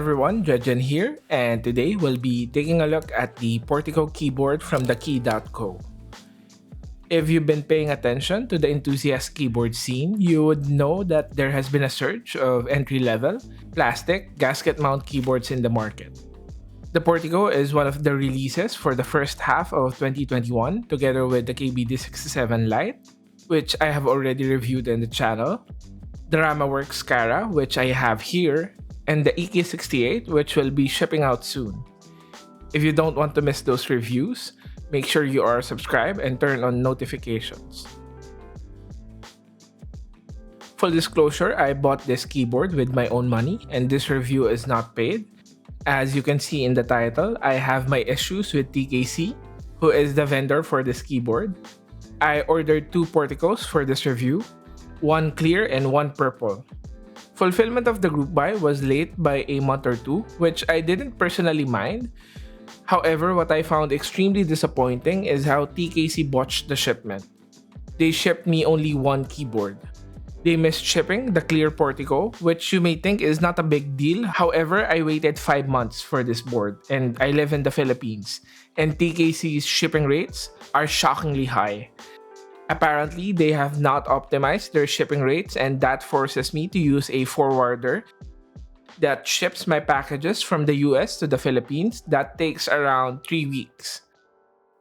everyone, Judgen here, and today we'll be taking a look at the Portico keyboard from the Key.co. If you've been paying attention to the enthusiast keyboard scene, you would know that there has been a surge of entry-level, plastic, gasket mount keyboards in the market. The Portico is one of the releases for the first half of 2021 together with the KBD67 Lite, which I have already reviewed in the channel, the RamaWorks Cara, which I have here, and the EK68, which will be shipping out soon. If you don't want to miss those reviews, make sure you are subscribed and turn on notifications. Full disclosure, I bought this keyboard with my own money and this review is not paid. As you can see in the title, I have my issues with TKC, who is the vendor for this keyboard. I ordered 2 Porticos for this review, one clear and one purple. Fulfillment of the group buy was late by a month or 2, which I didn't personally mind. However, what I found extremely disappointing is how TKC botched the shipment. They shipped me only one keyboard. They missed shipping the clear Portico, which you may think is not a big deal. However, I waited 5 months for this board and I live in the Philippines, and TKC's shipping rates are shockingly high. Apparently, they have not optimized their shipping rates, and that forces me to use a forwarder that ships my packages from the US to the Philippines. That takes around 3 weeks.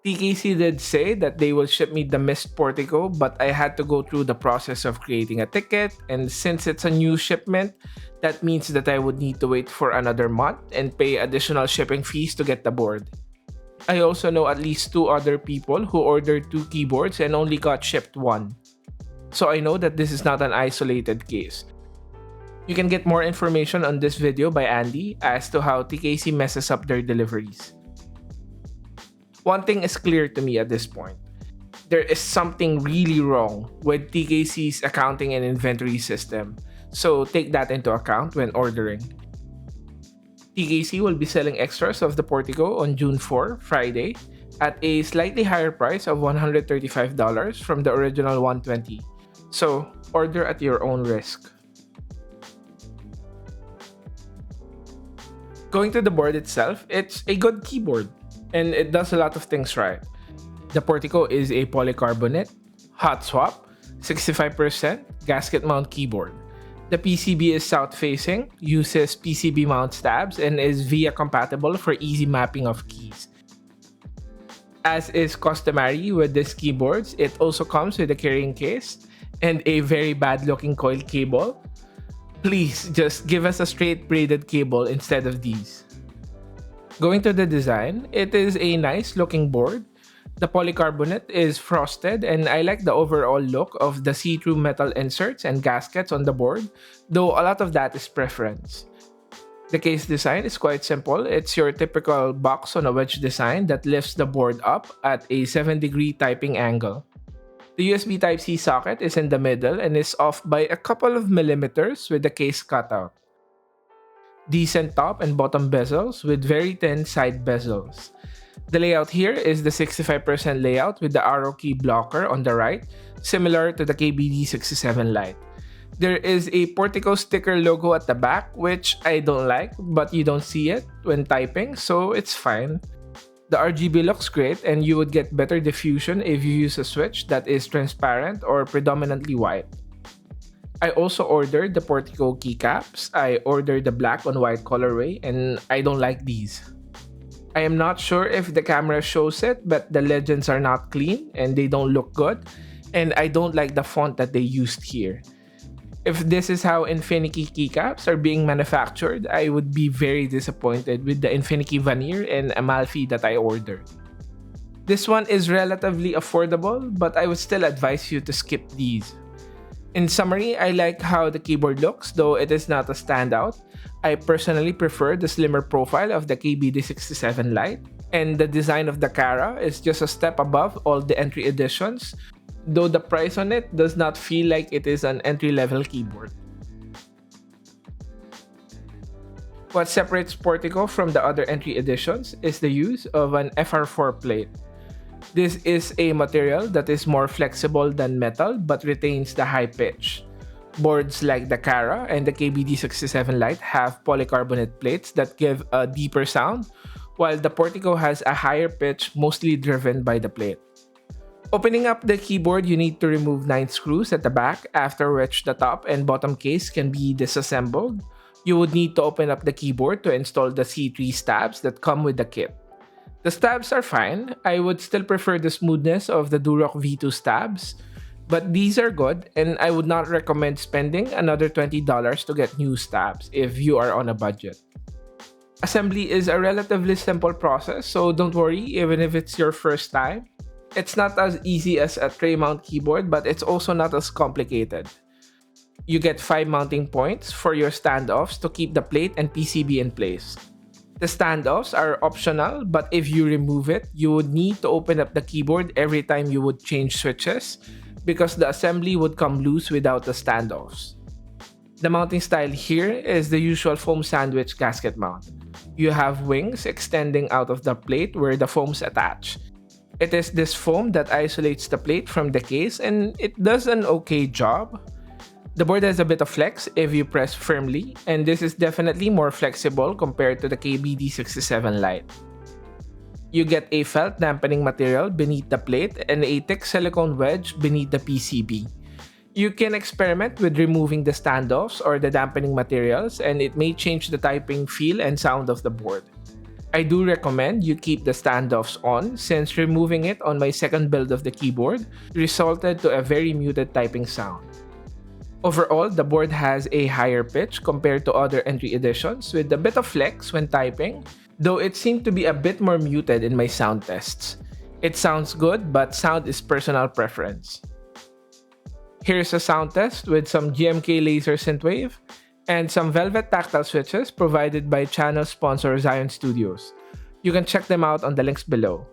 TKC did say that they will ship me the missed Portico, but I had to go through the process of creating a ticket, and since it's a new shipment, that means that I would need to wait for another month and pay additional shipping fees to get the board. I also know at least 2 other people who ordered 2 keyboards and only got shipped 1. So I know that this is not an isolated case. You can get more information on this video by Andy as to how TKC messes up their deliveries. One thing is clear to me at this point. There is something really wrong with TKC's accounting and inventory system, so take that into account when ordering. TKC will be selling extras of the Portico on June 4, Friday, at a slightly higher price of $135 from the original $120. So, order at your own risk. Going to the board itself, it's a good keyboard, and it does a lot of things right. The Portico is a polycarbonate, hot swap, 65% gasket mount keyboard. The PCB is south-facing, uses PCB mount stabs, and is VIA compatible for easy mapping of keys. As is customary with these keyboards, it also comes with a carrying case and a very bad-looking coil cable. Please, just give us a straight braided cable instead of these. Going to the design, it is a nice-looking board. The polycarbonate is frosted, and I like the overall look of the see-through metal inserts and gaskets on the board, though a lot of that is preference. The case design is quite simple. It's your typical box on a wedge design that lifts the board up at a 7-degree typing angle. The USB Type-C socket is in the middle and is off by a couple of millimeters with the case cutout. Decent top and bottom bezels with very thin side bezels. The layout here is the 65% layout with the arrow key blocker on the right, similar to the KBD67 Lite. There is a Portico sticker logo at the back, which I don't like, but you don't see it when typing, so it's fine. The RGB looks great, and you would get better diffusion if you use a switch that is transparent or predominantly white. I also ordered the Portico keycaps. I ordered the black on white colorway, and I don't like these. I am not sure if the camera shows it, but the legends are not clean and they don't look good, and I don't like the font that they used here. If this is how Infinikey keycaps are being manufactured, I would be very disappointed with the Infinikey veneer and Amalfi that I ordered. This one is relatively affordable, but I would still advise you to skip these. In summary, I like how the keyboard looks, though it is not a standout. I personally prefer the slimmer profile of the KBD67 Lite, and the design of the Cara is just a step above all the entry editions, though the price on it does not feel like it is an entry-level keyboard. What separates Portico from the other entry editions is the use of an FR4 plate. This is a material that is more flexible than metal but retains the high pitch. Boards like the Cara and the KBD67 Lite have polycarbonate plates that give a deeper sound, while the Portico has a higher pitch, mostly driven by the plate. Opening up the keyboard, you need to remove 9 screws at the back, after which the top and bottom case can be disassembled. You would need to open up the keyboard to install the C3 stabs that come with the kit. The stabs are fine. I would still prefer the smoothness of the Durock V2 stabs, but these are good, and I would not recommend spending another $20 to get new stabs if you are on a budget. Assembly is a relatively simple process, so don't worry even if it's your first time. It's not as easy as a tray mount keyboard, but it's also not as complicated. You get 5 mounting points for your standoffs to keep the plate and PCB in place. The standoffs are optional, but if you remove it, you would need to open up the keyboard every time you would change switches because the assembly would come loose without the standoffs. The mounting style here is the usual foam sandwich gasket mount. You have wings extending out of the plate where the foams attach. It is this foam that isolates the plate from the case, and it does an okay job. The board has a bit of flex if you press firmly, and this is definitely more flexible compared to the KBD67 Lite. You get a felt dampening material beneath the plate and a thick silicone wedge beneath the PCB. You can experiment with removing the standoffs or the dampening materials, and it may change the typing feel and sound of the board. I do recommend you keep the standoffs on, since removing it on my second build of the keyboard resulted to a very muted typing sound. Overall, the board has a higher pitch compared to other entry editions with a bit of flex when typing, though it seemed to be a bit more muted in my sound tests. It sounds good, but sound is personal preference. Here's a sound test with some GMK Laser Synthwave and some Velvet Tactile Switches provided by channel sponsor Zion Studios. You can check them out on the links below.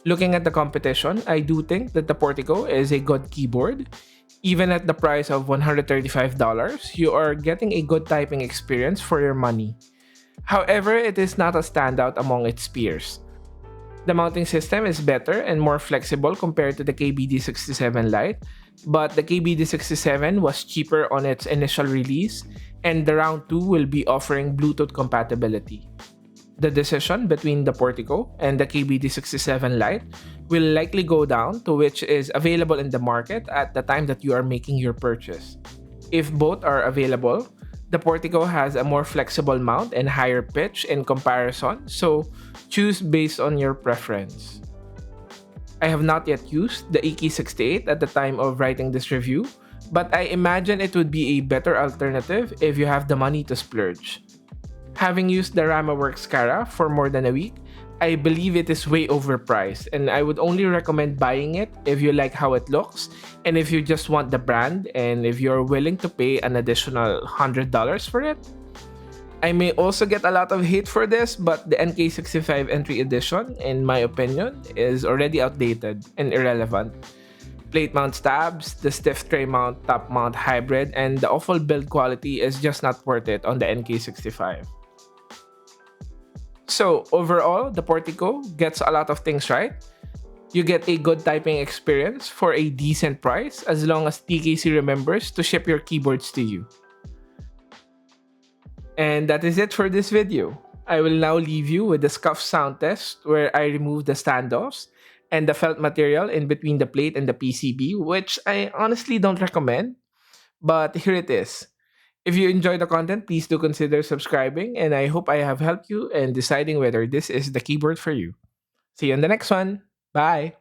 Looking at the competition, I do think that the Portico is a good keyboard. Even at the price of $135, you are getting a good typing experience for your money. However, it is not a standout among its peers. The mounting system is better and more flexible compared to the KBD67 Lite, but the KBD67 was cheaper on its initial release, and the round 2 will be offering Bluetooth compatibility. The decision between the Portico and the KBD67 Lite will likely go down to which is available in the market at the time that you are making your purchase. If both are available, the Portico has a more flexible mount and higher pitch in comparison, so choose based on your preference. I have not yet used the EK68 at the time of writing this review, but I imagine it would be a better alternative if you have the money to splurge. Having used the RamaWorks Cara for more than a week, I believe it is way overpriced, and I would only recommend buying it if you like how it looks and if you just want the brand and if you're willing to pay an additional $100 for it. I may also get a lot of hate for this, but the NK65 entry edition, in my opinion, is already outdated and irrelevant. Plate mount stabs, the stiff tray mount, top mount hybrid, and the awful build quality is just not worth it on the NK65. So overall, the Portico gets a lot of things right. You get a good typing experience for a decent price as long as TKC remembers to ship your keyboards to you. And that is it for this video. I will now leave you with the scuff sound test where I remove the standoffs and the felt material in between the plate and the PCB, which I honestly don't recommend, but here it is. If you enjoy the content, please do consider subscribing, and I hope I have helped you in deciding whether this is the keyboard for you. See you in the next one. Bye.